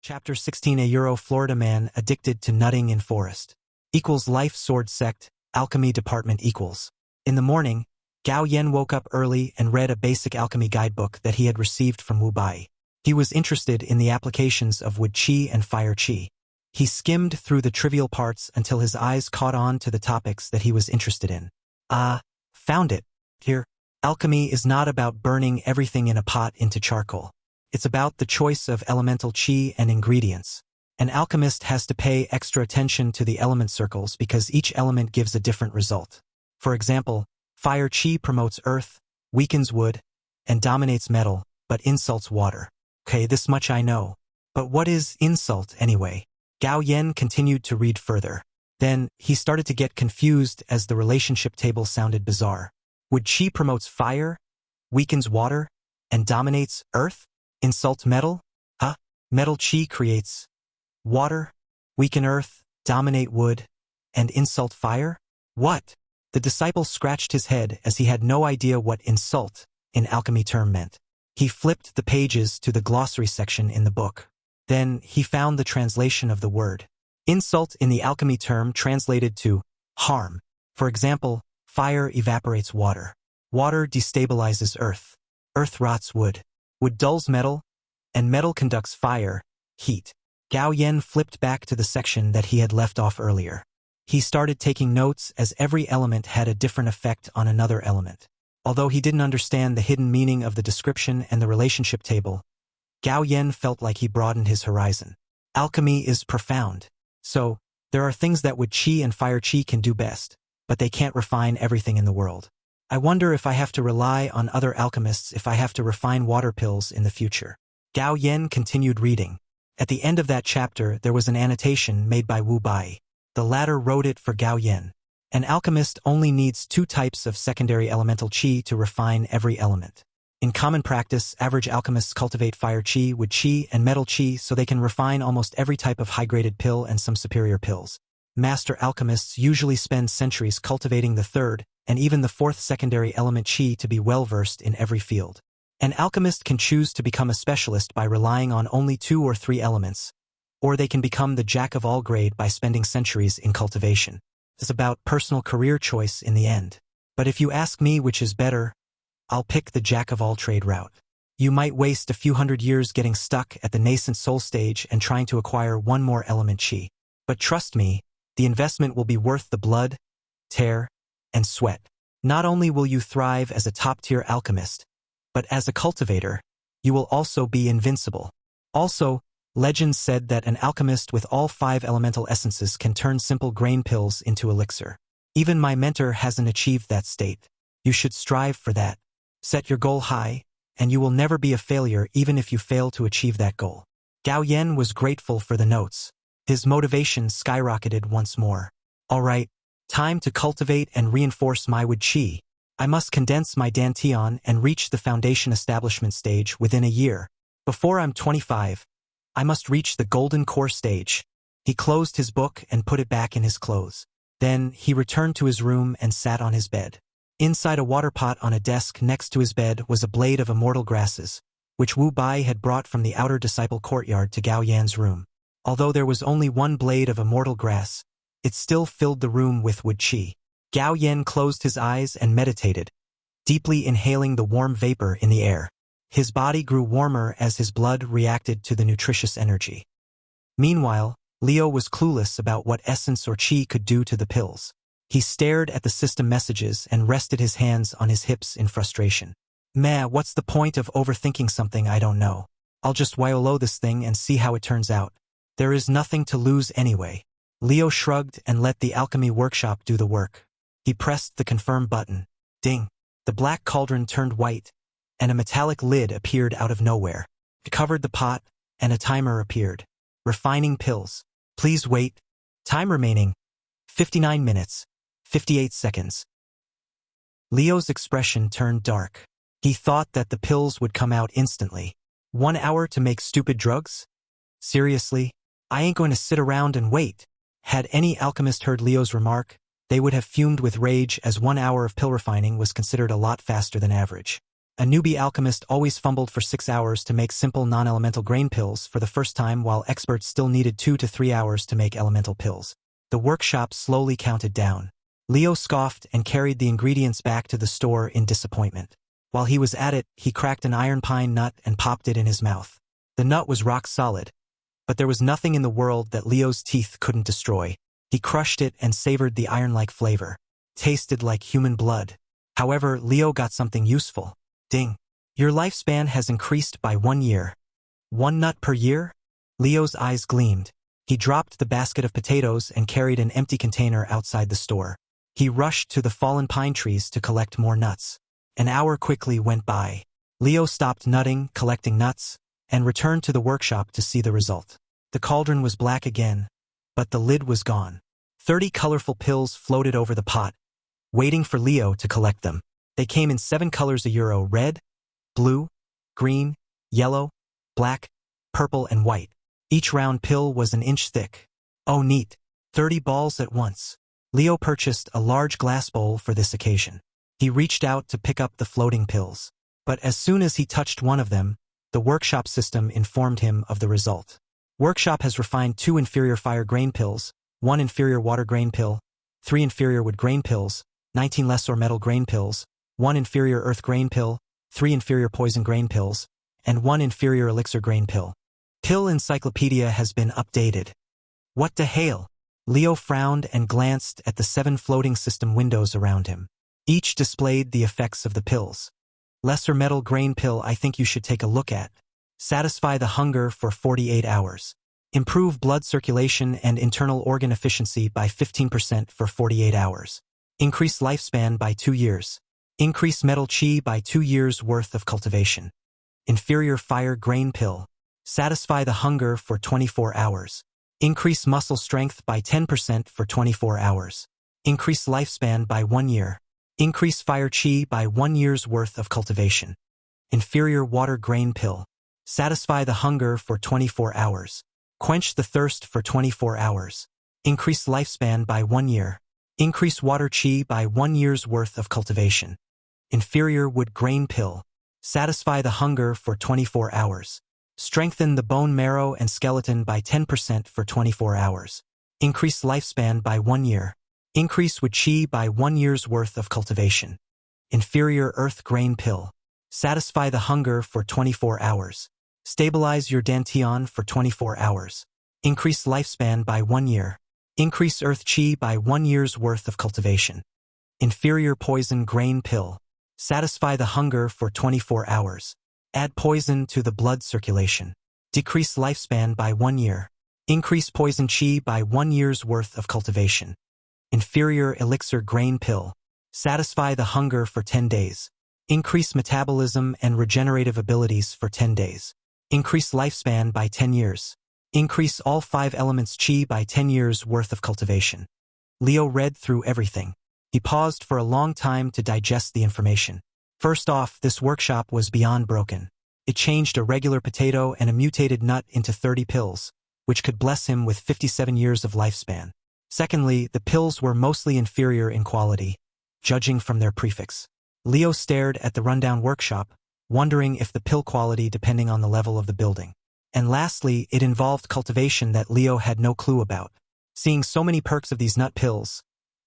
Chapter 16 A Euro Florida man addicted to nutting in forest. Equals life sword sect, alchemy department equals. In the morning, Gao Yen woke up early and read a basic alchemy guidebook that he had received from Wu Bai. He was interested in the applications of wood qi and fire qi. He skimmed through the trivial parts until his eyes caught on to the topics that he was interested in. Found it. Here, alchemy is not about burning everything in a pot into charcoal. It's about the choice of elemental qi and ingredients. An alchemist has to pay extra attention to the element circles because each element gives a different result. For example, fire qi promotes earth, weakens wood, and dominates metal, but insults water. Okay, this much I know. But what is insult anyway? Gao Yen continued to read further. Then, he started to get confused as the relationship table sounded bizarre. Wood qi promotes fire, weakens water, and dominates earth? Insult metal? Metal qi creates water, weaken earth, dominate wood, and insult fire? What? The disciple scratched his head as he had no idea what insult in alchemy term meant. He flipped the pages to the glossary section in the book. Then he found the translation of the word. Insult in the alchemy term translated to harm. For example, fire evaporates water. Water destabilizes earth. Earth rots wood. Wood dulls metal, and metal conducts fire, heat. Gao Yen flipped back to the section that he had left off earlier. He started taking notes as every element had a different effect on another element. Although he didn't understand the hidden meaning of the description and the relationship table, Gao Yen felt like he broadened his horizon. Alchemy is profound. So, there are things that wood qi and fire qi can do best, but they can't refine everything in the world. I wonder if I have to rely on other alchemists if I have to refine water pills in the future. Gao Yen continued reading. At the end of that chapter there was an annotation made by Wu Bai. The latter wrote it for Gao Yen. An alchemist only needs 2 types of secondary elemental qi to refine every element. In common practice, average alchemists cultivate fire qi, wood qi, and metal qi so they can refine almost every type of high-graded pill and some superior pills. Master alchemists usually spend centuries cultivating the 3rd and even the 4th secondary element qi to be well-versed in every field. An alchemist can choose to become a specialist by relying on only 2 or 3 elements, or they can become the jack-of-all-grade by spending centuries in cultivation. It's about personal career choice in the end. But if you ask me which is better, I'll pick the jack-of-all-trade route. You might waste a few hundred years getting stuck at the nascent soul stage and trying to acquire one more element qi. But trust me, the investment will be worth the blood, tear, and sweat. Not only will you thrive as a top-tier alchemist, but as a cultivator, you will also be invincible. Also, legends said that an alchemist with all 5 elemental essences can turn simple grain pills into elixir. Even my mentor hasn't achieved that state. You should strive for that. Set your goal high, and you will never be a failure even if you fail to achieve that goal. Gao Yen was grateful for the notes. His motivation skyrocketed once more. All right, time to cultivate and reinforce my wood qi. I must condense my dantian and reach the foundation establishment stage within a year. Before I'm 25, I must reach the golden core stage. He closed his book and put it back in his clothes. Then he returned to his room and sat on his bed. Inside a water pot on a desk next to his bed was a blade of immortal grasses, which Wu Bai had brought from the outer disciple courtyard to Gao Yan's room. Although there was only one blade of immortal grass, it still filled the room with wood qi. Gao Yen closed his eyes and meditated, deeply inhaling the warm vapor in the air. His body grew warmer as his blood reacted to the nutritious energy. Meanwhile, Leo was clueless about what essence or qi could do to the pills. He stared at the system messages and rested his hands on his hips in frustration. Meh, what's the point of overthinking something I don't know? I'll just YOLO this thing and see how it turns out. There is nothing to lose anyway. Leo shrugged and let the alchemy workshop do the work. He pressed the confirm button. Ding! The black cauldron turned white, and a metallic lid appeared out of nowhere. It covered the pot, and a timer appeared. Refining pills. Please wait. Time remaining. 59 minutes. 58 seconds. Leo's expression turned dark. He thought that the pills would come out instantly. 1 hour to make stupid drugs? Seriously? I ain't going to sit around and wait. Had any alchemist heard Leo's remark, they would have fumed with rage as 1 hour of pill refining was considered a lot faster than average. A newbie alchemist always fumbled for 6 hours to make simple non-elemental grain pills for the first time, while experts still needed 2 to 3 hours to make elemental pills. The workshop slowly counted down. Leo scoffed and carried the ingredients back to the store in disappointment. While he was at it, he cracked an iron pine nut and popped it in his mouth. The nut was rock solid, but there was nothing in the world that Leo's teeth couldn't destroy. He crushed it and savored the iron-like flavor. Tasted like human blood. However, Leo got something useful. Ding. Your lifespan has increased by 1 year. 1 nut per year? Leo's eyes gleamed. He dropped the basket of potatoes and carried an empty container outside the store. He rushed to the fallen pine trees to collect more nuts. An hour quickly went by. Leo stopped nutting, collecting nuts, and returned to the workshop to see the result. The cauldron was black again, but the lid was gone. 30 colorful pills floated over the pot, waiting for Leo to collect them. They came in 7 colors euro: red, blue, green, yellow, black, purple, and white. Each round pill was an inch thick. Oh neat. 30 balls at once. Leo purchased a large glass bowl for this occasion. He reached out to pick up the floating pills. But as soon as he touched one of them, the workshop system informed him of the result. Workshop has refined 2 inferior fire grain pills, 1 inferior water grain pill, 3 inferior wood grain pills, 19 lesser metal grain pills, 1 inferior earth grain pill, 3 inferior poison grain pills, and 1 inferior elixir grain pill. Pill encyclopedia has been updated. What the hell? Leo frowned and glanced at the 7 floating system windows around him. Each displayed the effects of the pills. Lesser metal grain pill I think you should take a look at. Satisfy the hunger for 48 hours. Improve blood circulation and internal organ efficiency by 15% for 48 hours. Increase lifespan by 2 years. Increase metal chi by 2 years worth of cultivation. Inferior fire grain pill. Satisfy the hunger for 24 hours. Increase muscle strength by 10% for 24 hours. Increase lifespan by 1 year. Increase fire chi by 1 year's worth of cultivation. Inferior water grain pill. Satisfy the hunger for 24 hours. Quench the thirst for 24 hours. Increase lifespan by 1 year. Increase water chi by 1 year's worth of cultivation. Inferior wood grain pill. Satisfy the hunger for 24 hours. Strengthen the bone marrow and skeleton by 10% for 24 hours. Increase lifespan by 1 year. Increase wood chi by 1 year's worth of cultivation. Inferior earth grain pill. Satisfy the hunger for 24 hours. Stabilize your dantian for 24 hours. Increase lifespan by 1 year. Increase earth chi by 1 year's worth of cultivation. Inferior poison grain pill. Satisfy the hunger for 24 hours. Add poison to the blood circulation. Decrease lifespan by 1 year. Increase poison chi by 1 year's worth of cultivation. Inferior elixir grain pill. Satisfy the hunger for 10 days. Increase metabolism and regenerative abilities for 10 days. Increase lifespan by 10 years. Increase all 5 elements chi by 10 years worth of cultivation. Leo read through everything. He paused for a long time to digest the information. First off, this workshop was beyond broken. It changed a regular potato and a mutated nut into 30 pills, which could bless him with 57 years of lifespan. Secondly, the pills were mostly inferior in quality, judging from their prefix. Leo stared at the rundown workshop, wondering if the pill quality depending on the level of the building. And lastly, it involved cultivation that Leo had no clue about. Seeing so many perks of these nut pills,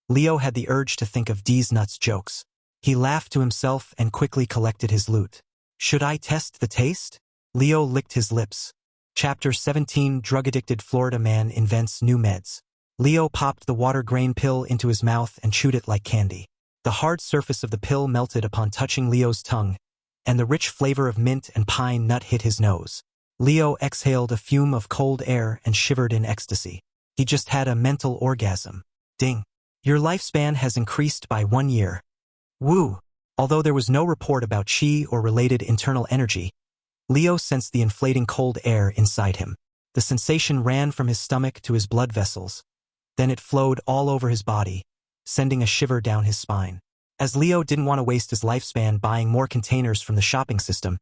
Leo had the urge to think of D's nuts jokes. He laughed to himself and quickly collected his loot. Should I test the taste? Leo licked his lips. Chapter 17: Drug-addicted Florida man invents new meds. Leo popped the water grain pill into his mouth and chewed it like candy. The hard surface of the pill melted upon touching Leo's tongue, and the rich flavor of mint and pine nut hit his nose. Leo exhaled a fume of cold air and shivered in ecstasy. He just had a mental orgasm. Ding. Your lifespan has increased by 1 year. Woo! Although there was no report about chi or related internal energy, Leo sensed the inflating cold air inside him. The sensation ran from his stomach to his blood vessels. Then it flowed all over his body, sending a shiver down his spine. As Leo didn't want to waste his lifespan buying more containers from the shopping system,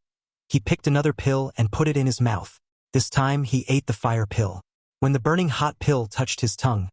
he picked another pill and put it in his mouth. This time he ate the fire pill. When the burning hot pill touched his tongue,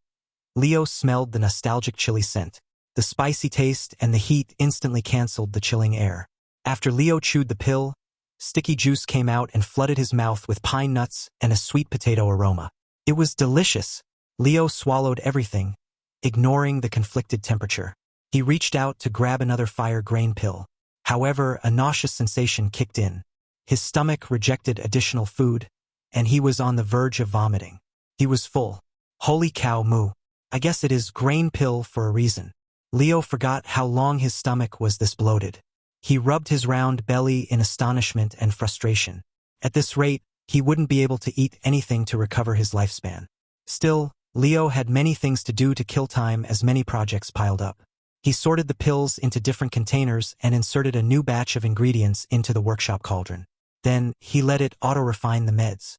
Leo smelled the nostalgic chili scent. The spicy taste and the heat instantly canceled the chilling air. After Leo chewed the pill, sticky juice came out and flooded his mouth with pine nuts and a sweet potato aroma. It was delicious. Leo swallowed everything, ignoring the conflicted temperature. He reached out to grab another fire grain pill. However, a nauseous sensation kicked in. His stomach rejected additional food, and he was on the verge of vomiting. He was full. Holy cow moo. I guess it is grain pill for a reason. Leo forgot how long his stomach was this bloated. He rubbed his round belly in astonishment and frustration. At this rate, he wouldn't be able to eat anything to recover his lifespan. Still, Leo had many things to do to kill time as many projects piled up. He sorted the pills into different containers and inserted a new batch of ingredients into the workshop cauldron. Then, he let it auto-refine the meds.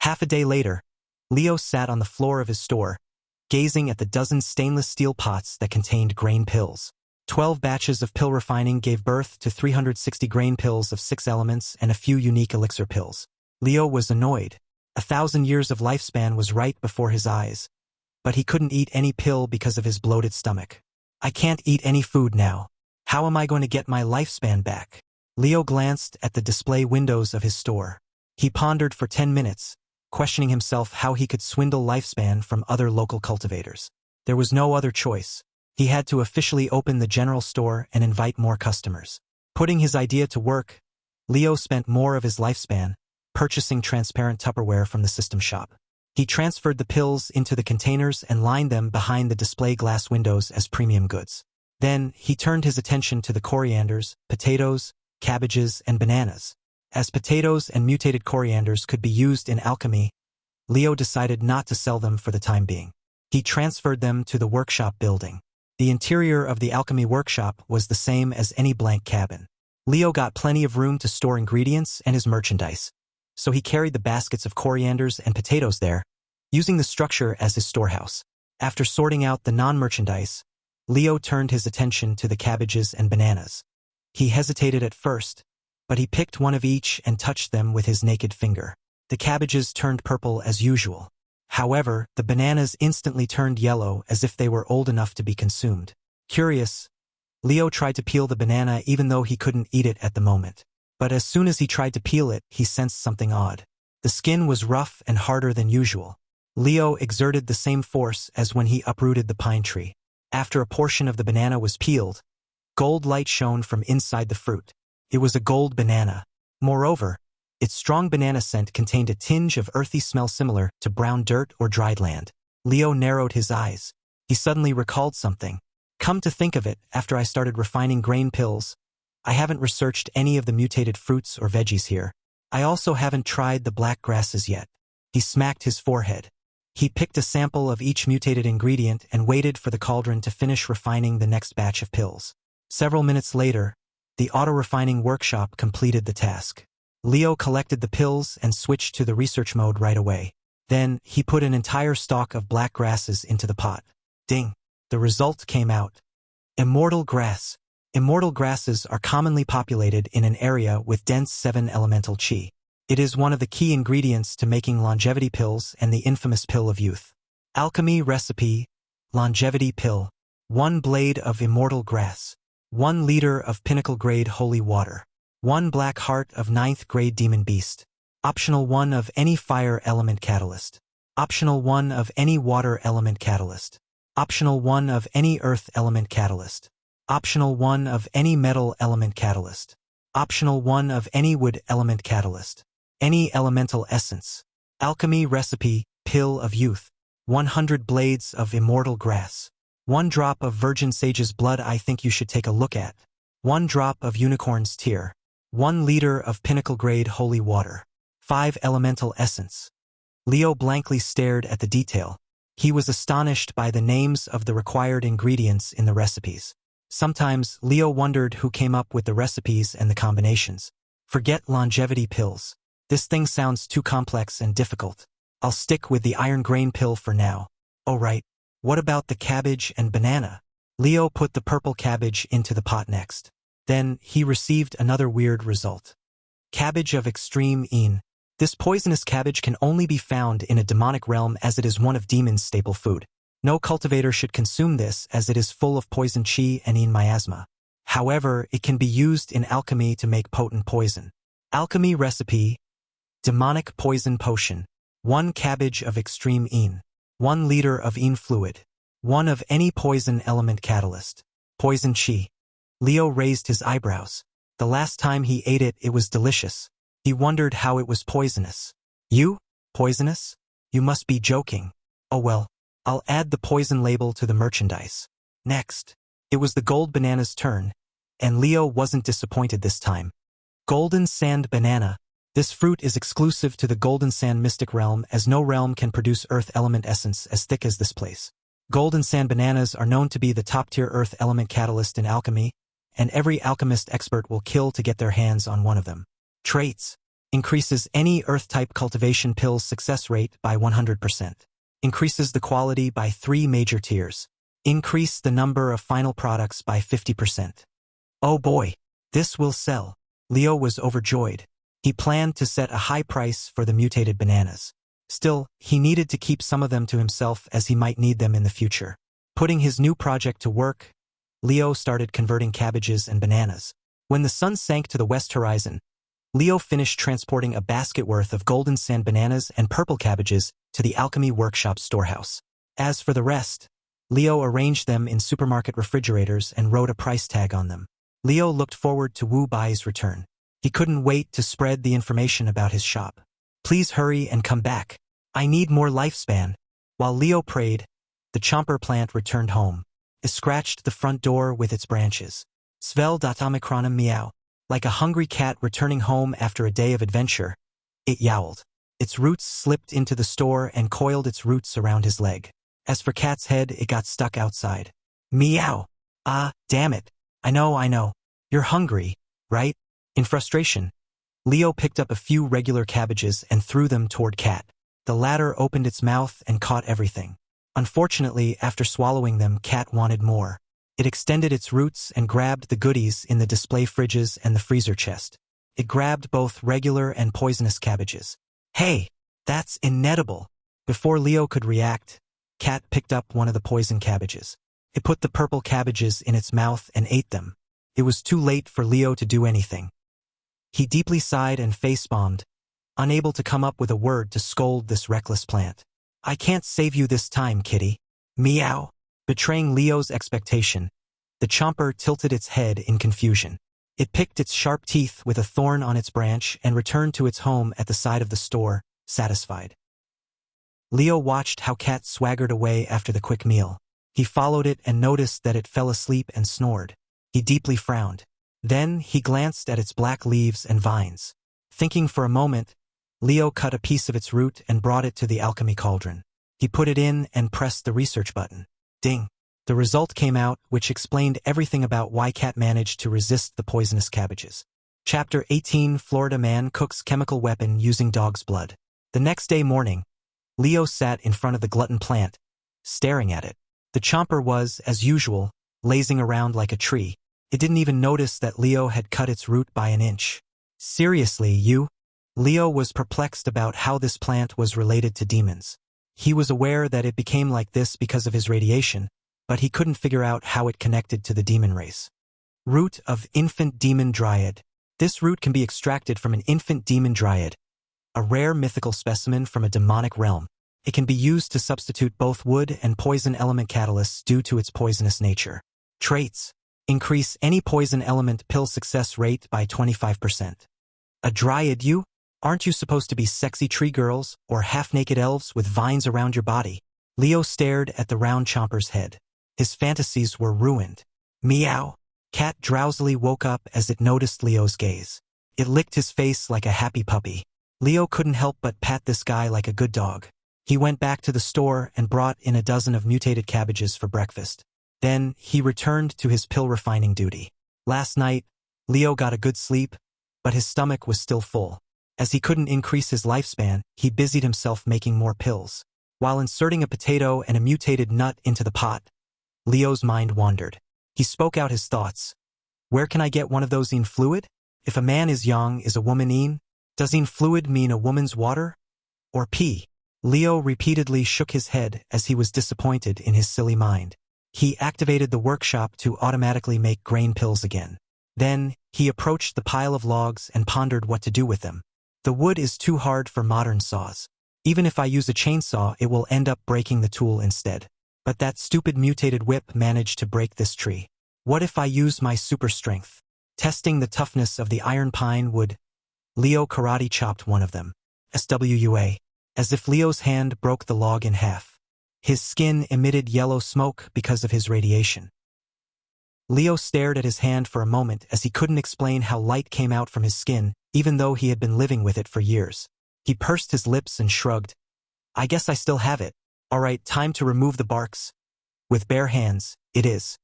Half a day later, Leo sat on the floor of his store, gazing at the dozen stainless steel pots that contained grain pills. 12 batches of pill refining gave birth to 360 grain pills of 6 elements and a few unique elixir pills. Leo was annoyed. 1,000 years of lifespan was right before his eyes. But he couldn't eat any pill because of his bloated stomach. I can't eat any food now. How am I going to get my lifespan back? Leo glanced at the display windows of his store. He pondered for 10 minutes, questioning himself how he could swindle lifespan from other local cultivators. There was no other choice. He had to officially open the general store and invite more customers. Putting his idea to work, Leo spent more of his lifespan purchasing transparent Tupperware from the system shop. He transferred the pills into the containers and lined them behind the display glass windows as premium goods. Then, he turned his attention to the corianders, potatoes, cabbages, and bananas. As potatoes and mutated corianders could be used in alchemy, Leo decided not to sell them for the time being. He transferred them to the workshop building. The interior of the alchemy workshop was the same as any blank cabin. Leo got plenty of room to store ingredients and his merchandise, so he carried the baskets of corianders and potatoes there, using the structure as his storehouse. After sorting out the non-merchandise, Leo turned his attention to the cabbages and bananas. He hesitated at first, but he picked one of each and touched them with his naked finger. The cabbages turned purple as usual. However, the bananas instantly turned yellow as if they were old enough to be consumed. Curious, Leo tried to peel the banana even though he couldn't eat it at the moment. But as soon as he tried to peel it, he sensed something odd. The skin was rough and harder than usual. Leo exerted the same force as when he uprooted the pine tree. After a portion of the banana was peeled, gold light shone from inside the fruit. It was a gold banana. Moreover, its strong banana scent contained a tinge of earthy smell similar to brown dirt or dried land. Leo narrowed his eyes. He suddenly recalled something. Come to think of it, after I started refining grain pills, I haven't researched any of the mutated fruits or veggies here. I also haven't tried the black grasses yet. He smacked his forehead. He picked a sample of each mutated ingredient and waited for the cauldron to finish refining the next batch of pills. Several minutes later, the auto-refining workshop completed the task. Leo collected the pills and switched to the research mode right away. Then, he put an entire stalk of black grasses into the pot. Ding! The result came out. Immortal grass. Immortal grasses are commonly populated in an area with dense 7-elemental chi. It is one of the key ingredients to making longevity pills and the infamous pill of youth. Alchemy recipe: longevity pill. 1 blade of immortal grass. 1 liter of pinnacle-grade holy water. 1 black heart of 9th grade demon beast. Optional 1 of any fire element catalyst. Optional 1 of any water element catalyst. Optional 1 of any earth element catalyst. Optional 1 of any metal element catalyst. Optional 1 of any wood element catalyst. Any elemental essence. Alchemy recipe: pill of youth. 100 blades of immortal grass. 1 drop of virgin sage's blood. I think you should take a look at. 1 drop of unicorn's tear. 1 liter of pinnacle-grade holy water. 5 elemental essence. Leo blankly stared at the detail. He was astonished by the names of the required ingredients in the recipes. Sometimes, Leo wondered who came up with the recipes and the combinations. Forget longevity pills. This thing sounds too complex and difficult. I'll stick with the iron grain pill for now. Oh right, what about the cabbage and banana? Leo put the purple cabbage into the pot next. Then, he received another weird result. Cabbage of extreme een. This poisonous cabbage can only be found in a demonic realm as it is one of demons' staple food. No cultivator should consume this as it is full of poison chi and een miasma. However, it can be used in alchemy to make potent poison. Alchemy recipe: demonic poison potion. 1 cabbage of extreme een. 1 liter of een fluid. 1 of any poison element catalyst. Poison chi. Leo raised his eyebrows. The last time he ate it, it was delicious. He wondered how it was poisonous. You? Poisonous? You must be joking. Oh well, I'll add the poison label to the merchandise. Next. It was the gold banana's turn, and Leo wasn't disappointed this time. Golden Sand Banana. This fruit is exclusive to the Golden Sand Mystic Realm, as no realm can produce earth element essence as thick as this place. Golden Sand Bananas are known to be the top-tier earth element catalyst in alchemy, and every alchemist expert will kill to get their hands on one of them. Traits: increases any earth-type cultivation pill's success rate by 100%. Increases the quality by 3 major tiers. Increase the number of final products by 50%. Oh boy, this will sell. Leo was overjoyed. He planned to set a high price for the mutated bananas. Still, he needed to keep some of them to himself as he might need them in the future. Putting his new project to work, Leo started converting cabbages and bananas. When the sun sank to the west horizon, Leo finished transporting a basket worth of golden sand bananas and purple cabbages to the alchemy workshop storehouse. As for the rest, Leo arranged them in supermarket refrigerators and wrote a price tag on them. Leo looked forward to Wu Bai's return. He couldn't wait to spread the information about his shop. Please hurry and come back. I need more lifespan. While Leo prayed, the chomper plant returned home. It scratched the front door with its branches. Svel datamikronim meow. Like a hungry cat returning home after a day of adventure, it yowled. Its roots slipped into the store and coiled its roots around his leg. As for Cat's head, it got stuck outside. Meow. Ah, damn it. I know. You're hungry, right? In frustration, Leo picked up a few regular cabbages and threw them toward Cat. The latter opened its mouth and caught everything. Unfortunately, after swallowing them, Cat wanted more. It extended its roots and grabbed the goodies in the display fridges and the freezer chest. It grabbed both regular and poisonous cabbages. Hey, that's inedible. Before Leo could react, Cat picked up one of the poison cabbages. It put the purple cabbages in its mouth and ate them. It was too late for Leo to do anything. He deeply sighed and face-bombed, unable to come up with a word to scold this reckless plant. I can't save you this time, kitty. Meow. Betraying Leo's expectation, the chomper tilted its head in confusion. It picked its sharp teeth with a thorn on its branch and returned to its home at the side of the store, satisfied. Leo watched how Cat swaggered away after the quick meal. He followed it and noticed that it fell asleep and snored. He deeply frowned. Then he glanced at its black leaves and vines. Thinking for a moment, Leo cut a piece of its root and brought it to the alchemy cauldron. He put it in and pressed the research button. Ding! The result came out, which explained everything about why Cat managed to resist the poisonous cabbages. Chapter 18: Florida Man Cooks Chemical Weapon Using Dog's Blood. The next day morning, Leo sat in front of the glutton plant, staring at it. The chomper was, as usual, lazing around like a tree. It didn't even notice that Leo had cut its root by an inch. Seriously, you? Leo was perplexed about how this plant was related to demons. He was aware that it became like this because of his radiation, but he couldn't figure out how it connected to the demon race. Root of Infant Demon Dryad. This root can be extracted from an infant demon dryad, a rare mythical specimen from a demonic realm. It can be used to substitute both wood and poison element catalysts due to its poisonous nature. Traits: increase any poison element pill success rate by 25%. A dryad, you? Aren't you supposed to be sexy tree girls or half-naked elves with vines around your body? Leo stared at the round chomper's head. His fantasies were ruined. Meow. Cat drowsily woke up as it noticed Leo's gaze. It licked his face like a happy puppy. Leo couldn't help but pat this guy like a good dog. He went back to the store and brought in a dozen of mutated cabbages for breakfast. Then he returned to his pill refining duty. Last night, Leo got a good sleep, but his stomach was still full. As he couldn't increase his lifespan, he busied himself making more pills. While inserting a potato and a mutated nut into the pot, Leo's mind wandered. He spoke out his thoughts. Where can I get one of those in fluid? If a man is yang, is a woman in? Does in fluid mean a woman's water? Or pee? Leo repeatedly shook his head as he was disappointed in his silly mind. He activated the workshop to automatically make grain pills again. Then, he approached the pile of logs and pondered what to do with them. The wood is too hard for modern saws. Even if I use a chainsaw, it will end up breaking the tool instead. But that stupid mutated whip managed to break this tree. What if I use my super strength? Testing the toughness of the iron pine wood, Leo karate chopped one of them. SWUA. As if Leo's hand broke the log in half. His skin emitted yellow smoke because of his radiation. Leo stared at his hand for a moment as he couldn't explain how light came out from his skin, even though he had been living with it for years. He pursed his lips and shrugged. I guess I still have it. All right, time to remove the barks. With bare hands, it is.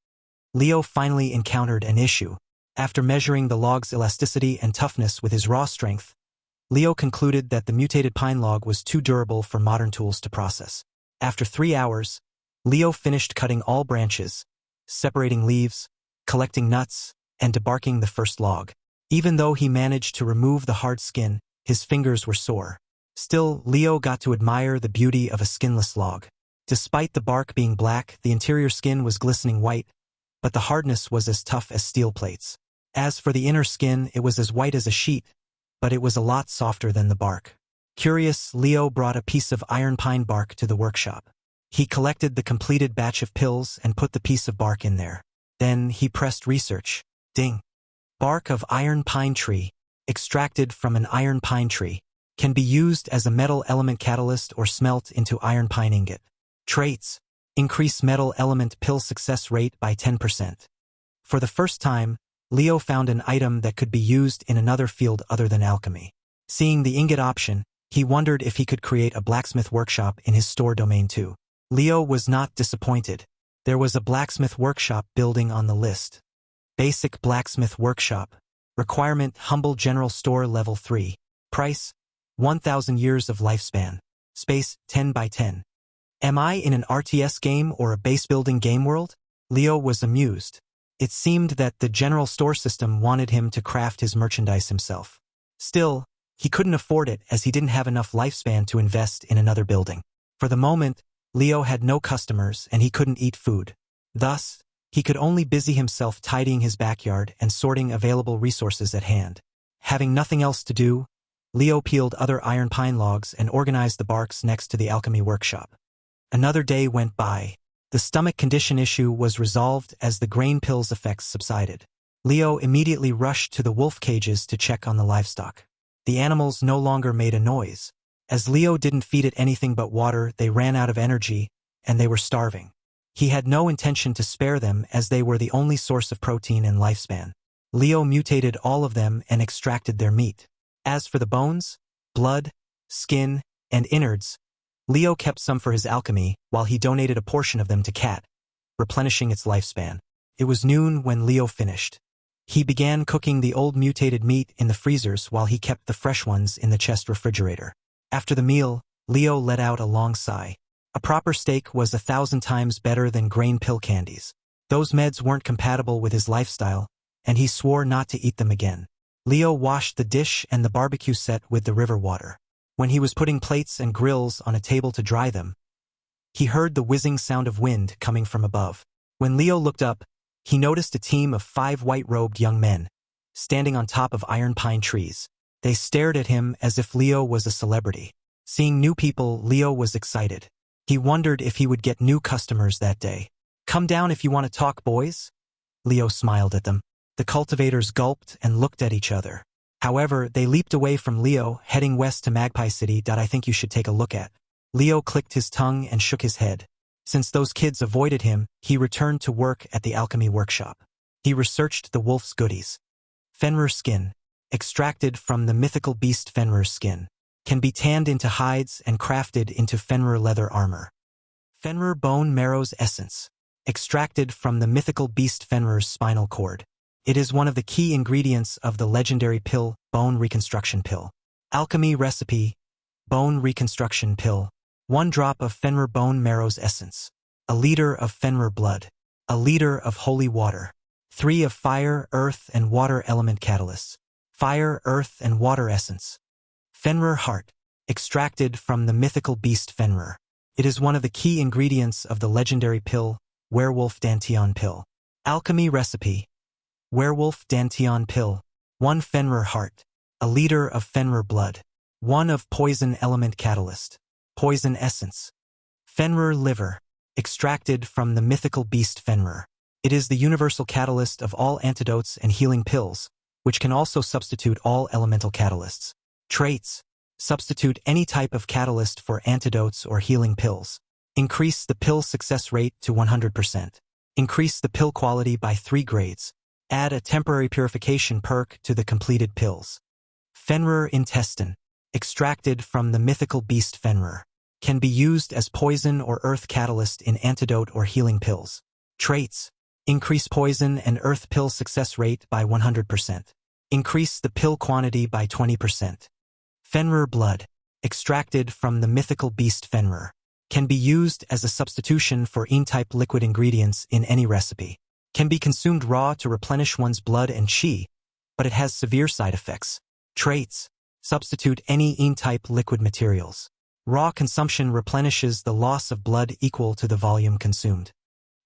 Leo finally encountered an issue. After measuring the log's elasticity and toughness with his raw strength, Leo concluded that the mutated pine log was too durable for modern tools to process. After 3 hours, Leo finished cutting all branches, separating leaves, collecting nuts, and debarking the first log. Even though he managed to remove the hard skin, his fingers were sore. Still, Leo got to admire the beauty of a skinless log. Despite the bark being black, the interior skin was glistening white, but the hardness was as tough as steel plates. As for the inner skin, it was as white as a sheet, but it was a lot softer than the bark. Curious, Leo brought a piece of iron pine bark to the workshop. He collected the completed batch of pills and put the piece of bark in there. Then he pressed research. Ding. Bark of iron pine tree, extracted from an iron pine tree, can be used as a metal element catalyst or smelt into iron pine ingot. Traits: increase metal element pill success rate by 10%. For the first time, Leo found an item that could be used in another field other than alchemy. Seeing the ingot option, he wondered if he could create a blacksmith workshop in his store domain too. Leo was not disappointed. There was a blacksmith workshop building on the list. Basic blacksmith workshop. Requirement: humble general store level 3. Price: 1,000 years of lifespan. Space: 10 by 10. Am I in an RTS game or a base building game world? Leo was amused. It seemed that the general store system wanted him to craft his merchandise himself. Still, he couldn't afford it as he didn't have enough lifespan to invest in another building. For the moment, Leo had no customers and he couldn't eat food. Thus, he could only busy himself tidying his backyard and sorting available resources at hand. Having nothing else to do, Leo peeled other iron pine logs and organized the barks next to the alchemy workshop. Another day went by. The stomach condition issue was resolved as the grain pills effects subsided. Leo immediately rushed to the wolf cages to check on the livestock. The animals no longer made a noise. As Leo didn't feed it anything but water, they ran out of energy, and they were starving. He had no intention to spare them as they were the only source of protein and lifespan. Leo mutated all of them and extracted their meat. As for the bones, blood, skin, and innards, Leo kept some for his alchemy while he donated a portion of them to Cat, replenishing its lifespan. It was noon when Leo finished. He began cooking the old mutated meat in the freezers while he kept the fresh ones in the chest refrigerator. After the meal, Leo let out a long sigh. A proper steak was 1,000 times better than grain pill candies. Those meds weren't compatible with his lifestyle, and he swore not to eat them again. Leo washed the dish and the barbecue set with the river water. When he was putting plates and grills on a table to dry them, he heard the whizzing sound of wind coming from above. When Leo looked up, he noticed a team of 5 white-robed young men, standing on top of iron pine trees. They stared at him as if Leo was a celebrity. Seeing new people, Leo was excited. He wondered if he would get new customers that day. Come down if you want to talk, boys. Leo smiled at them. The cultivators gulped and looked at each other. However, they leaped away from Leo, heading west to Magpie City. I think you should take a look at. Leo clicked his tongue and shook his head. Since those kids avoided him, he returned to work at the alchemy workshop. He researched the wolf's goodies. Fenrir skin, extracted from the mythical beast Fenrir's skin, can be tanned into hides and crafted into Fenrir leather armor. Fenrir bone marrow's essence, extracted from the mythical beast Fenrir's spinal cord. It is one of the key ingredients of the legendary pill, bone reconstruction pill. Alchemy recipe, bone reconstruction pill. 1 drop of Fenrir bone marrow's essence. A liter of Fenrir blood. A liter of holy water. 3 of fire, earth, and water element catalysts. Fire, earth, and water essence. Fenrir heart, extracted from the mythical beast Fenrir. It is one of the key ingredients of the legendary pill, Werewolf Dantian Pill. Alchemy Recipe. Werewolf Dantian Pill. 1 Fenrir Heart. A liter of Fenrir blood. 1 of Poison Element Catalyst. Poison Essence. Fenrir Liver. Extracted from the mythical beast Fenrir. It is the universal catalyst of all antidotes and healing pills, which can also substitute all elemental catalysts. Traits. Substitute any type of catalyst for antidotes or healing pills. Increase the pill success rate to 100%. Increase the pill quality by 3 grades. Add a temporary purification perk to the completed pills. Fenrir Intestine. Extracted from the mythical beast Fenrir. Can be used as poison or earth catalyst in antidote or healing pills. Traits. Increase poison and earth pill success rate by 100%. Increase the pill quantity by 20%. Fenrir Blood. Extracted from the mythical beast Fenrir. Can be used as a substitution for Ein-type liquid ingredients in any recipe. Can be consumed raw to replenish one's blood and chi, but it has severe side effects. Traits. Substitute any Ein-type liquid materials. Raw consumption replenishes the loss of blood equal to the volume consumed.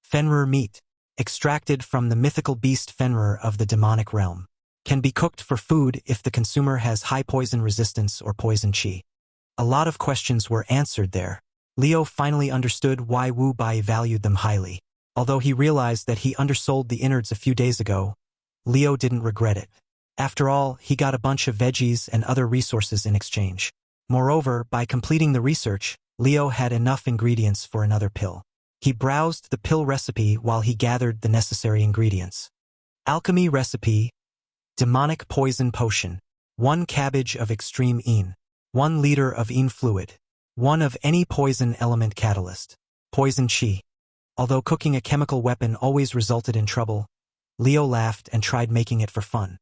Fenrir Meat. Extracted from the mythical beast Fenrir of the demonic realm. Can be cooked for food if the consumer has high poison resistance or poison chi. A lot of questions were answered there. Leo finally understood why Wu Bai valued them highly. Although he realized that he undersold the innards a few days ago, Leo didn't regret it. After all, he got a bunch of veggies and other resources in exchange. Moreover, by completing the research, Leo had enough ingredients for another pill. He browsed the pill recipe while he gathered the necessary ingredients. Alchemy Recipe. Demonic Poison Potion. 1 cabbage of extreme Ein. 1 liter of Ein fluid. 1 of any poison element catalyst. Poison chi. Although cooking a chemical weapon always resulted in trouble, Leo laughed and tried making it for fun.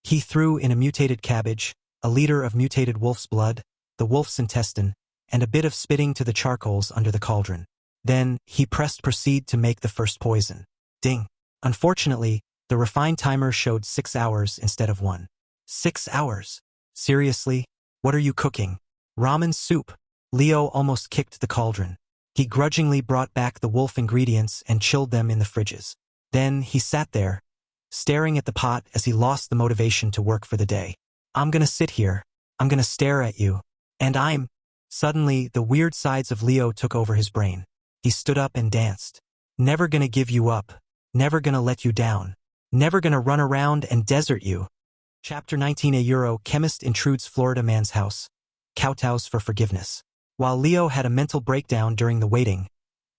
He threw in a mutated cabbage, a liter of mutated wolf's blood, the wolf's intestine, and a bit of spitting to the charcoals under the cauldron. Then, he pressed proceed to make the first poison. Ding. Unfortunately, the refined timer showed 6 hours instead of 1. 6 hours? Seriously? What are you cooking? Ramen soup. Leo almost kicked the cauldron. He grudgingly brought back the wolf ingredients and chilled them in the fridges. Then, he sat there, staring at the pot as he lost the motivation to work for the day. I'm gonna sit here. I'm gonna stare at you. And I'm... Suddenly, the weird sides of Leo took over his brain. He stood up and danced. Never gonna give you up. Never gonna let you down. Never gonna run around and desert you. Chapter 19. A Euro chemist intrudes Florida man's house. Kowtows for forgiveness. While Leo had a mental breakdown during the waiting,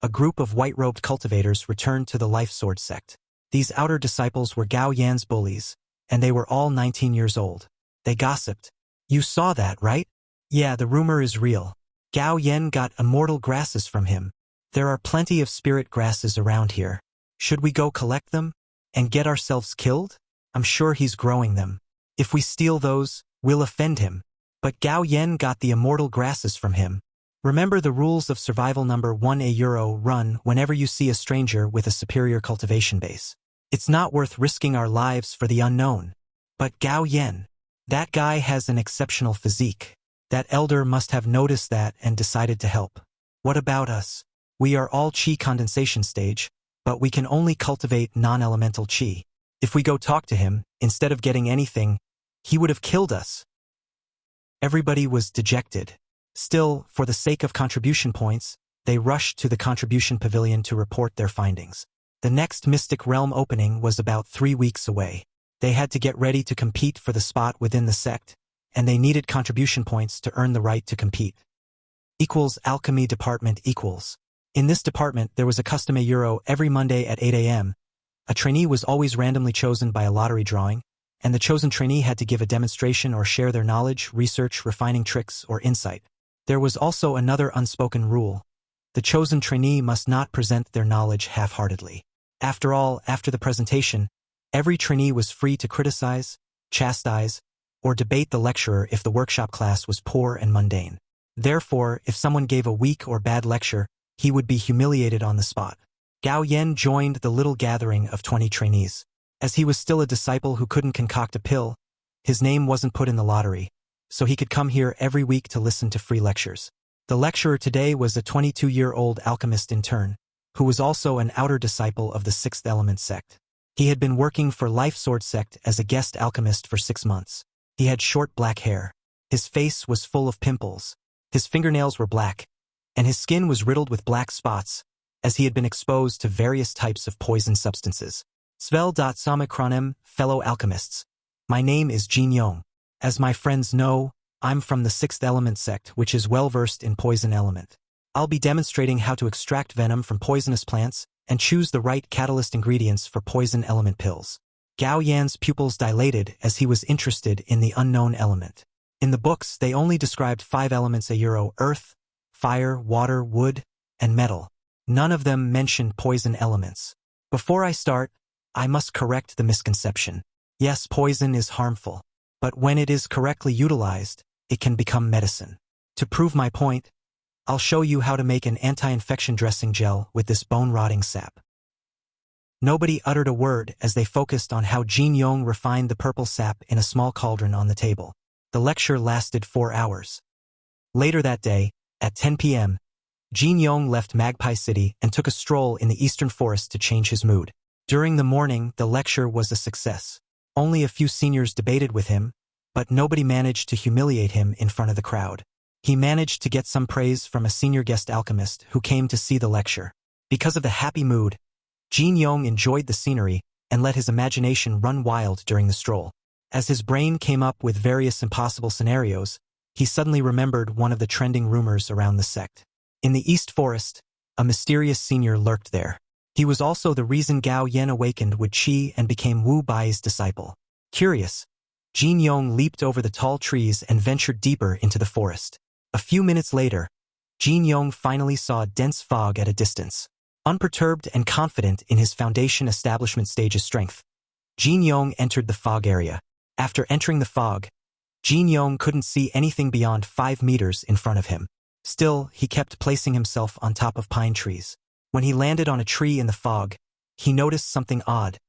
a group of white-robed cultivators returned to the Life Sword sect. These outer disciples were Gao Yan's bullies, and they were all 19 years old. They gossiped. You saw that, right? Yeah, the rumor is real. Gao Yan got immortal grasses from him. There are plenty of spirit grasses around here. Should we go collect them? And get ourselves killed? I'm sure he's growing them. If we steal those, we'll offend him. But Gao Yan got the immortal grasses from him. Remember the rules of survival number 1. A Euro run whenever you see a stranger with a superior cultivation base. It's not worth risking our lives for the unknown. But Gao Yan, that guy has an exceptional physique. That elder must have noticed that and decided to help. What about us? We are all chi condensation stage, but we can only cultivate non-elemental chi. If we go talk to him, instead of getting anything, he would have killed us. Everybody was dejected. Still, for the sake of contribution points, they rushed to the contribution pavilion to report their findings. The next Mystic Realm opening was about 3 weeks away. They had to get ready to compete for the spot within the sect, and they needed contribution points to earn the right to compete. Alchemy Department. In this department, there was a custom Euro every Monday at 8 a.m. A trainee was always randomly chosen by a lottery drawing, and the chosen trainee had to give a demonstration or share their knowledge, research, refining tricks, or insight. There was also another unspoken rule. The chosen trainee must not present their knowledge half-heartedly. After all, after the presentation, every trainee was free to criticize, chastise, or debate the lecturer if the workshop class was poor and mundane. Therefore, if someone gave a weak or bad lecture, he would be humiliated on the spot. Gao Yan joined the little gathering of 20 trainees. As he was still a disciple who couldn't concoct a pill, his name wasn't put in the lottery, so he could come here every week to listen to free lectures. The lecturer today was a 22-year-old alchemist intern. who was also an outer disciple of the Sixth Element sect. He had been working for Life Sword sect as a guest alchemist for 6 months. He had short black hair. His face was full of pimples. His fingernails were black, and his skin was riddled with black spots, as he had been exposed to various types of poison substances. Svel.Samikronim, fellow alchemists. My name is Jin Yong. As my friends know, I'm from the Sixth Element sect, which is well-versed in poison element. I'll be demonstrating how to extract venom from poisonous plants and choose the right catalyst ingredients for poison element pills. Gao Yan's pupils dilated as he was interested in the unknown element. In the books, they only described 5 elements: earth, fire, water, wood, and metal. None of them mentioned poison elements. Before I start, I must correct the misconception. Yes, poison is harmful, but when it is correctly utilized, it can become medicine. To prove my point, I'll show you how to make an anti-infection dressing gel with this bone-rotting sap. Nobody uttered a word as they focused on how Jin Yong refined the purple sap in a small cauldron on the table. The lecture lasted 4 hours. Later that day, at 10 p.m., Jin Yong left Magpie City and took a stroll in the eastern forest to change his mood. During the morning, the lecture was a success. Only a few seniors debated with him, but nobody managed to humiliate him in front of the crowd. He managed to get some praise from a senior guest alchemist who came to see the lecture. Because of the happy mood, Jin Yong enjoyed the scenery and let his imagination run wild during the stroll. As his brain came up with various impossible scenarios, he suddenly remembered one of the trending rumors around the sect. In the East Forest, a mysterious senior lurked there. He was also the reason Gao Yan awakened with Qi and became Wu Bai's disciple. Curious, Jin Yong leaped over the tall trees and ventured deeper into the forest. A few minutes later, Jin Yong finally saw a dense fog at a distance. Unperturbed and confident in his foundation establishment stage's strength, Jin Yong entered the fog area. After entering the fog, Jin Yong couldn't see anything beyond 5 meters in front of him. Still, he kept placing himself on top of pine trees. When he landed on a tree in the fog, he noticed something odd.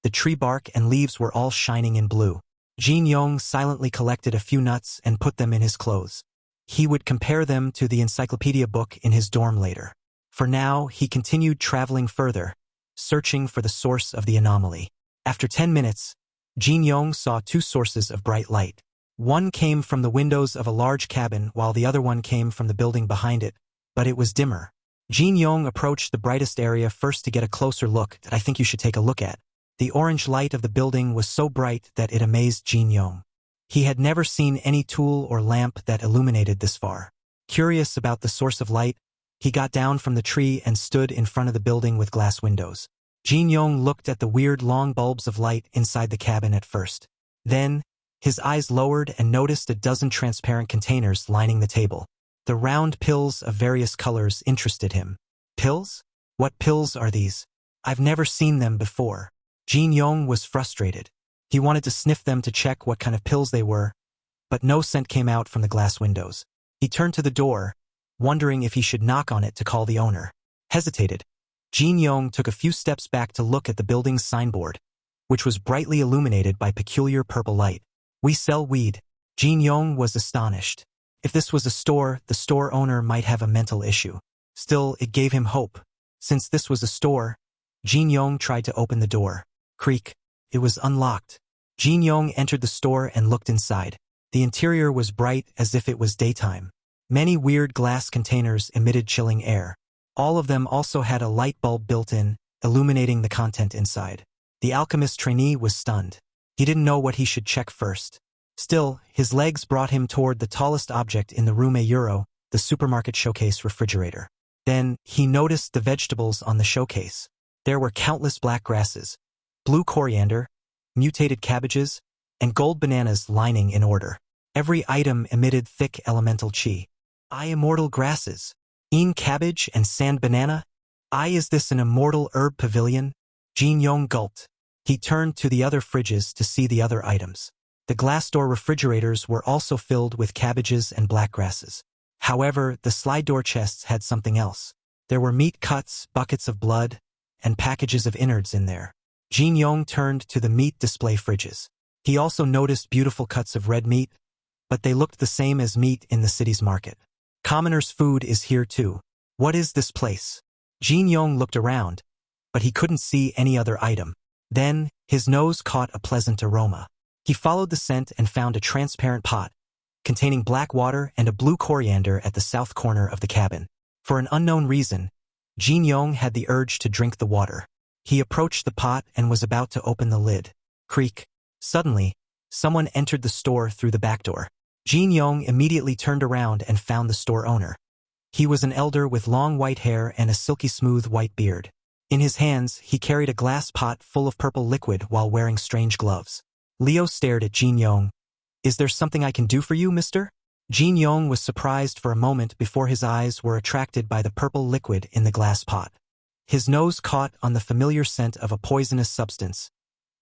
The tree bark and leaves were all shining in blue. Jin Yong silently collected a few nuts and put them in his clothes. He would compare them to the encyclopedia book in his dorm later. For now, he continued traveling further, searching for the source of the anomaly. After 10 minutes, Jin Yong saw 2 sources of bright light. One came from the windows of a large cabin while the other one came from the building behind it, but it was dimmer. Jin Yong approached the brightest area first to get a closer look that I think you should take a look at. The orange light of the building was so bright that it amazed Jin Yong. He had never seen any tool or lamp that illuminated this far. Curious about the source of light, he got down from the tree and stood in front of the building with glass windows. Jin Yong looked at the weird long bulbs of light inside the cabin at first. Then, his eyes lowered and noticed a dozen transparent containers lining the table. The round pills of various colors interested him. Pills? What pills are these? I've never seen them before. Jin Yong was frustrated. He wanted to sniff them to check what kind of pills they were, but no scent came out from the glass windows. He turned to the door, wondering if he should knock on it to call the owner. Hesitated. Jin Yong took a few steps back to look at the building's signboard, which was brightly illuminated by peculiar purple light. "We sell weed." Jin Yong was astonished. If this was a store, the store owner might have a mental issue. Still, it gave him hope. Since this was a store, Jin Yong tried to open the door. Creak. It was unlocked. Jin Yong entered the store and looked inside. The interior was bright as if it was daytime. Many weird glass containers emitted chilling air. All of them also had a light bulb built in, illuminating the content inside. The alchemist trainee was stunned. He didn't know what he should check first. Still, his legs brought him toward the tallest object in the room, the supermarket showcase refrigerator. Then, he noticed the vegetables on the showcase. There were countless black grasses, blue coriander, mutated cabbages, and gold bananas lining in order. Every item emitted thick elemental qi. Immortal grasses. Cabbage and sand banana? Is this an immortal herb pavilion? Jin Yong gulped. He turned to the other fridges to see the other items. The glass door refrigerators were also filled with cabbages and black grasses. However, the slide door chests had something else. There were meat cuts, buckets of blood, and packages of innards in there. Jin Yong turned to the meat display fridges. He also noticed beautiful cuts of red meat, but they looked the same as meat in the city's market. Commoners' food is here too. What is this place? Jin Yong looked around, but he couldn't see any other item. Then, his nose caught a pleasant aroma. He followed the scent and found a transparent pot, containing black water and a blue coriander at the south corner of the cabin. For an unknown reason, Jin Yong had the urge to drink the water. He approached the pot and was about to open the lid. Creak. Suddenly, someone entered the store through the back door. Jin Yong immediately turned around and found the store owner. He was an elder with long white hair and a silky smooth white beard. In his hands, he carried a glass pot full of purple liquid while wearing strange gloves. Leo stared at Jin Yong. "Is there something I can do for you, mister?" Jin Yong was surprised for a moment before his eyes were attracted by the purple liquid in the glass pot. His nose caught on the familiar scent of a poisonous substance,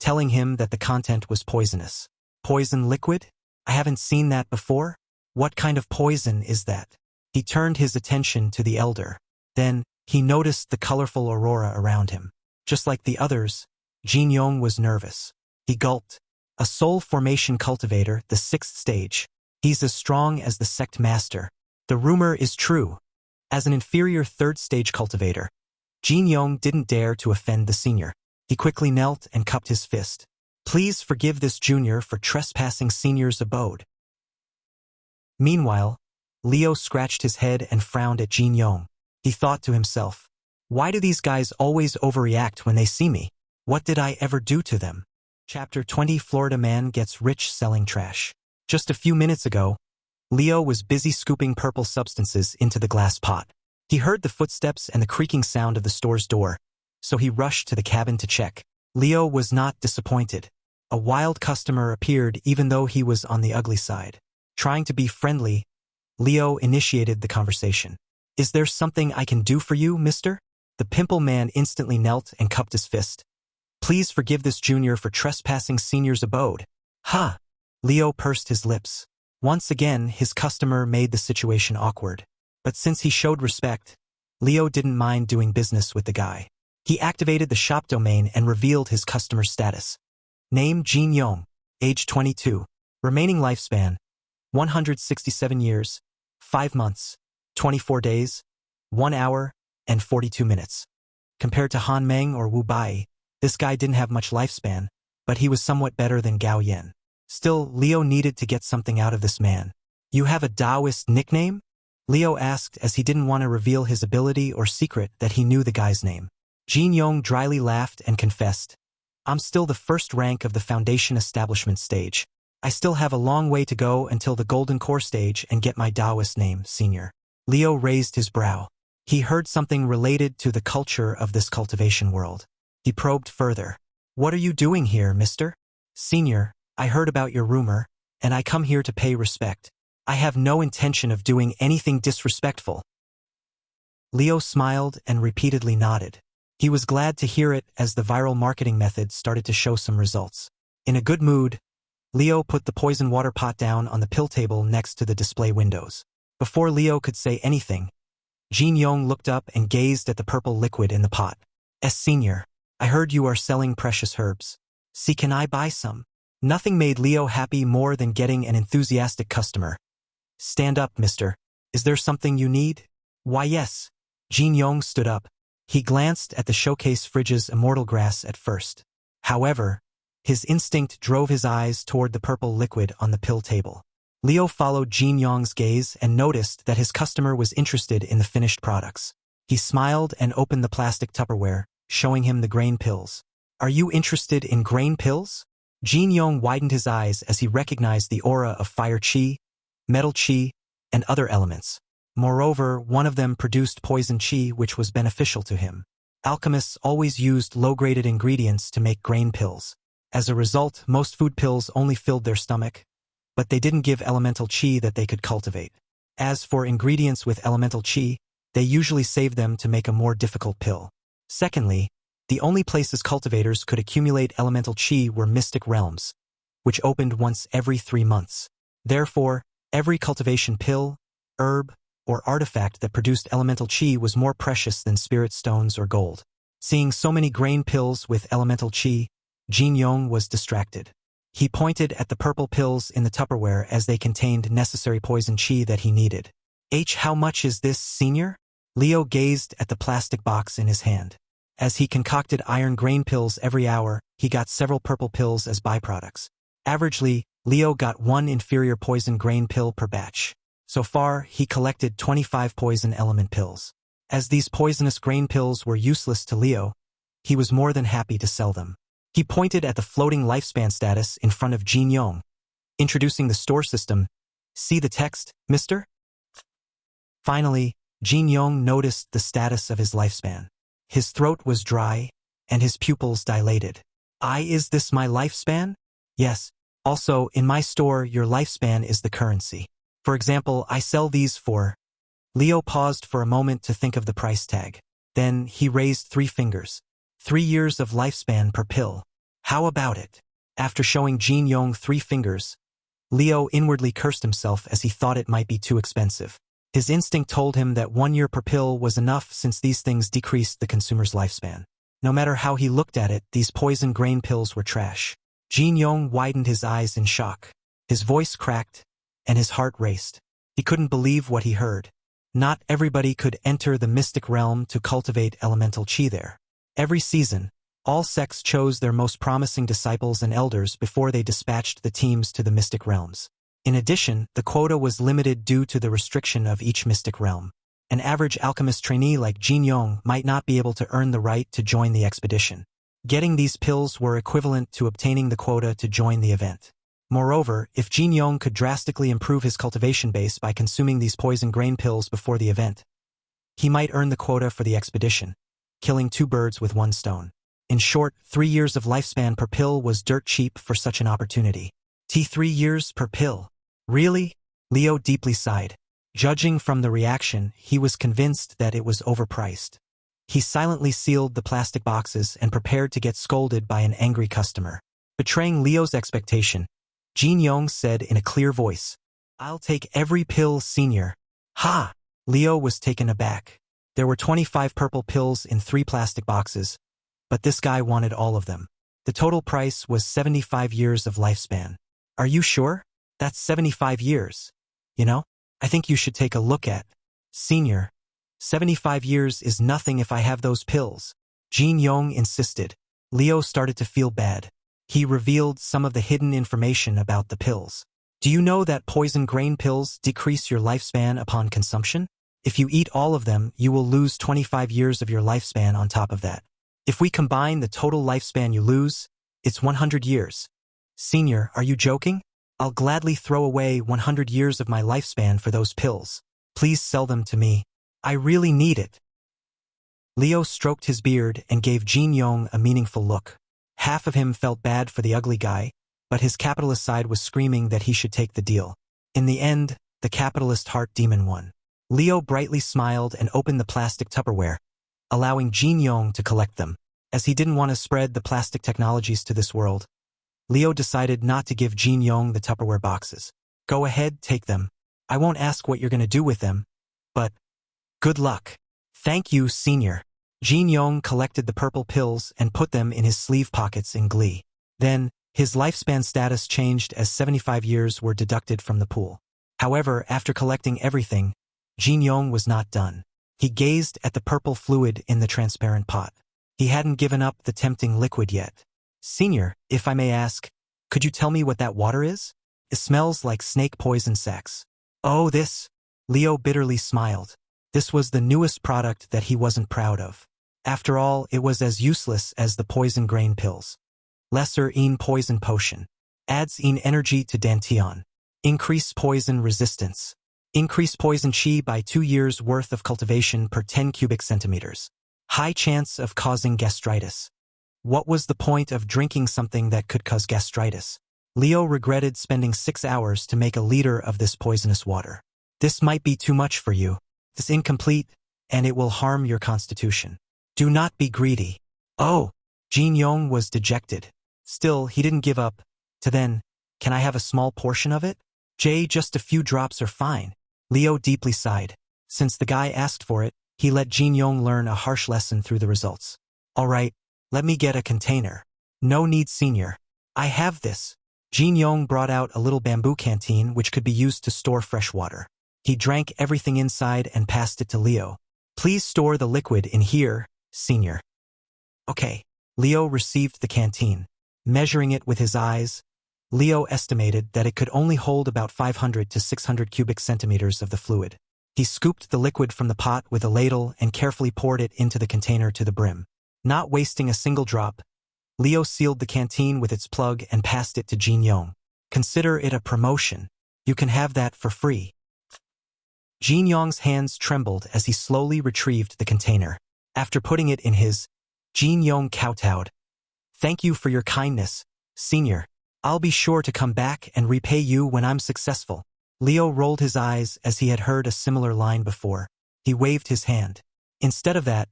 telling him that the content was poisonous. Poison liquid? I haven't seen that before. What kind of poison is that? He turned his attention to the elder. Then, he noticed the colorful aurora around him. Just like the others, Jin Yong was nervous. He gulped. A soul formation cultivator, the 6th stage. He's as strong as the sect master. The rumor is true. As an inferior 3rd stage cultivator, Jin Yong didn't dare to offend the senior. He quickly knelt and cupped his fist. "Please forgive this junior for trespassing senior's abode." Meanwhile, Leo scratched his head and frowned at Jin Yong. He thought to himself, "Why do these guys always overreact when they see me? What did I ever do to them?" Chapter 20 Florida Man Gets Rich Selling Trash. Just a few minutes ago, Leo was busy scooping purple substances into the glass pot. He heard the footsteps and the creaking sound of the store's door, so he rushed to the cabin to check. Leo was not disappointed. A wild customer appeared even though he was on the ugly side. Trying to be friendly, Leo initiated the conversation. "Is there something I can do for you, mister?" The pimple man instantly knelt and cupped his fist. "Please forgive this junior for trespassing senior's abode." "Ha!" Leo pursed his lips. Once again, his customer made the situation awkward. But since he showed respect, Leo didn't mind doing business with the guy. He activated the shop domain and revealed his customer's status. Name: Jin Yong. Age: 22. Remaining lifespan: 167 years, 5 months, 24 days, 1 hour, and 42 minutes. Compared to Han Meng or Wu Bai, this guy didn't have much lifespan, but he was somewhat better than Gao Yen. Still, Leo needed to get something out of this man. "You have a Taoist nickname?" Leo asked, as he didn't want to reveal his ability or secret that he knew the guy's name. Jin Yong dryly laughed and confessed, "I'm still the 1st rank of the Foundation Establishment stage. I still have a long way to go until the Golden Core stage and get my Taoist name, Senior." Leo raised his brow. He heard something related to the culture of this cultivation world. He probed further. "What are you doing here, mister?" "Senior, I heard about your rumor, and I come here to pay respect. I have no intention of doing anything disrespectful." Leo smiled and repeatedly nodded. He was glad to hear it as the viral marketing method started to show some results. In a good mood, Leo put the poison water pot down on the pill table next to the display windows. Before Leo could say anything, Jin Yong looked up and gazed at the purple liquid in the pot. "Senior, I heard you are selling precious herbs. See, can I buy some?" Nothing made Leo happy more than getting an enthusiastic customer. "Stand up, mister. Is there something you need?" "Why, yes." Jin Yong stood up. He glanced at the showcase fridge's immortal grass at first. However, his instinct drove his eyes toward the purple liquid on the pill table. Leo followed Jin Yong's gaze and noticed that his customer was interested in the finished products. He smiled and opened the plastic Tupperware, showing him the grain pills. "Are you interested in grain pills?" Jin Yong widened his eyes as he recognized the aura of fire chi, metal chi, and other elements. Moreover, one of them produced poison chi, which was beneficial to him. Alchemists always used low-graded ingredients to make grain pills. As a result, most food pills only filled their stomach, but they didn't give elemental chi that they could cultivate. As for ingredients with elemental chi, they usually saved them to make a more difficult pill. Secondly, the only places cultivators could accumulate elemental chi were mystic realms, which opened once every 3 months. Therefore, every cultivation pill, herb, or artifact that produced elemental chi was more precious than spirit stones or gold. Seeing so many grain pills with elemental chi, Jin Yong was distracted. He pointed at the purple pills in the Tupperware as they contained necessary poison chi that he needed. "How much is this, senior?" Leo gazed at the plastic box in his hand. As he concocted iron grain pills every hour, he got several purple pills as byproducts. Averagely, Leo got one inferior poison grain pill per batch. So far, he collected 25 poison element pills. As these poisonous grain pills were useless to Leo, he was more than happy to sell them. He pointed at the floating lifespan status in front of Jin Yong, introducing the store system. See the text, mister? Finally, Jin Yong noticed the status of his lifespan. His throat was dry, and his pupils dilated. Is this my lifespan? Yes. Also, in my store, your lifespan is the currency. For example, I sell these for... Leo paused for a moment to think of the price tag. Then he raised 3 fingers. 3 years of lifespan per pill. How about it? After showing Jin Yong 3 fingers, Leo inwardly cursed himself as he thought it might be too expensive. His instinct told him that 1 year per pill was enough since these things decreased the consumer's lifespan. No matter how he looked at it, these poison grain pills were trash. Jin Yong widened his eyes in shock. His voice cracked, and his heart raced. He couldn't believe what he heard. Not everybody could enter the mystic realm to cultivate elemental chi there. Every season, all sects chose their most promising disciples and elders before they dispatched the teams to the mystic realms. In addition, the quota was limited due to the restriction of each mystic realm. An average alchemist trainee like Jin Yong might not be able to earn the right to join the expedition. Getting these pills were equivalent to obtaining the quota to join the event. Moreover, if Jin Yong could drastically improve his cultivation base by consuming these poison grain pills before the event, he might earn the quota for the expedition, killing 2 birds with 1 stone. In short, 3 years of lifespan per pill was dirt cheap for such an opportunity. 3 years per pill. Really? Leo deeply sighed. Judging from the reaction, he was convinced that it was overpriced. He silently sealed the plastic boxes and prepared to get scolded by an angry customer. Betraying Leo's expectation, Jin Yong said in a clear voice, "I'll take every pill, senior." Ha! Leo was taken aback. There were 25 purple pills in 3 plastic boxes, but this guy wanted all of them. The total price was 75 years of lifespan. Are you sure? That's 75 years. You know, I think you should take a look at. Senior, 75 years is nothing if I have those pills. Jin Yong insisted. Leo started to feel bad. He revealed some of the hidden information about the pills. Do you know that poison grain pills decrease your lifespan upon consumption? If you eat all of them, you will lose 25 years of your lifespan on top of that. If we combine the total lifespan you lose, it's 100 years. Senior, are you joking? I'll gladly throw away 100 years of my lifespan for those pills. Please sell them to me. I really need it. Leo stroked his beard and gave Jin Yong a meaningful look. Half of him felt bad for the ugly guy, but his capitalist side was screaming that he should take the deal. In the end, the capitalist heart demon won. Leo brightly smiled and opened the plastic Tupperware, allowing Jin Yong to collect them. As he didn't want to spread the plastic technologies to this world, Leo decided not to give Jin Yong the Tupperware boxes. Go ahead, take them. I won't ask what you're going to do with them, but good luck. Thank you, senior. Jin Yong collected the purple pills and put them in his sleeve pockets in glee. Then, his lifespan status changed as 75 years were deducted from the pool. However, after collecting everything, Jin Yong was not done. He gazed at the purple fluid in the transparent pot. He hadn't given up the tempting liquid yet. Senior, if I may ask, could you tell me what that water is? It smells like snake poison sacs. Oh, this. Leo bitterly smiled. This was the newest product that he wasn't proud of. After all, it was as useless as the poison grain pills. Lesser in poison potion. Adds in energy to Dantian. Increase poison resistance. Increase poison chi by 2 years worth of cultivation per 10 cubic centimeters. High chance of causing gastritis. What was the point of drinking something that could cause gastritis? Leo regretted spending 6 hours to make a liter of this poisonous water. This might be too much for you. It's incomplete, and it will harm your constitution. Do not be greedy. Oh, Jin Yong was dejected. Still, he didn't give up. To then, can I have a small portion of it? Just a few drops are fine. Leo deeply sighed. Since the guy asked for it, he let Jin Yong learn a harsh lesson through the results. All right, let me get a container. No need, senior. I have this. Jin Yong brought out a little bamboo canteen which could be used to store fresh water. He drank everything inside and passed it to Leo. Please store the liquid in here, Senior. Okay. Leo received the canteen. Measuring it with his eyes, Leo estimated that it could only hold about 500 to 600 cubic centimeters of the fluid. He scooped the liquid from the pot with a ladle and carefully poured it into the container to the brim. Not wasting a single drop, Leo sealed the canteen with its plug and passed it to Jin Yong. Consider it a promotion. You can have that for free. Jin Yong's hands trembled as he slowly retrieved the container. After putting it in his, Jin Yong kowtowed. Thank you for your kindness, Senior. I'll be sure to come back and repay you when I'm successful. Leo rolled his eyes as he had heard a similar line before. He waved his hand. Instead of that,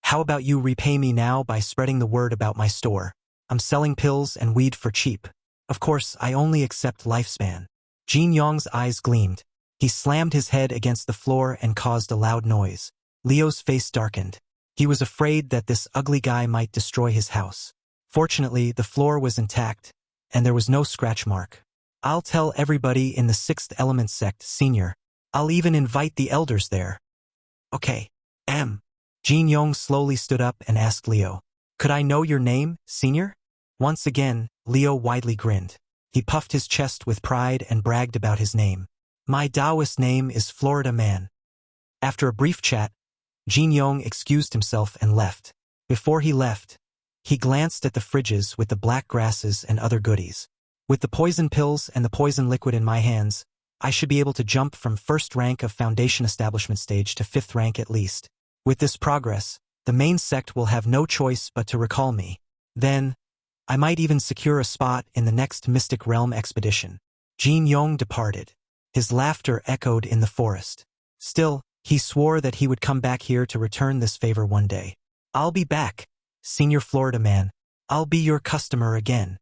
how about you repay me now by spreading the word about my store? I'm selling pills and weed for cheap. Of course, I only accept lifespan. Jin Yong's eyes gleamed. He slammed his head against the floor and caused a loud noise. Leo's face darkened. He was afraid that this ugly guy might destroy his house. Fortunately, the floor was intact, and there was no scratch mark. I'll tell everybody in the Sixth Element sect, Senior. I'll even invite the elders there. Okay. Jin Yong slowly stood up and asked Leo. Could I know your name, Senior? Once again, Leo widely grinned. He puffed his chest with pride and bragged about his name. My Taoist name is Florida Man. After a brief chat, Jin Yong excused himself and left. Before he left, he glanced at the fridges with the black grasses and other goodies. With the poison pills and the poison liquid in my hands, I should be able to jump from first rank of Foundation Establishment stage to 5th rank at least. With this progress, the main sect will have no choice but to recall me. Then, I might even secure a spot in the next Mystic Realm expedition. Jin Yong departed. His laughter echoed in the forest. Still, he swore that he would come back here to return this favor one day. I'll be back, Senior Florida Man. I'll be your customer again.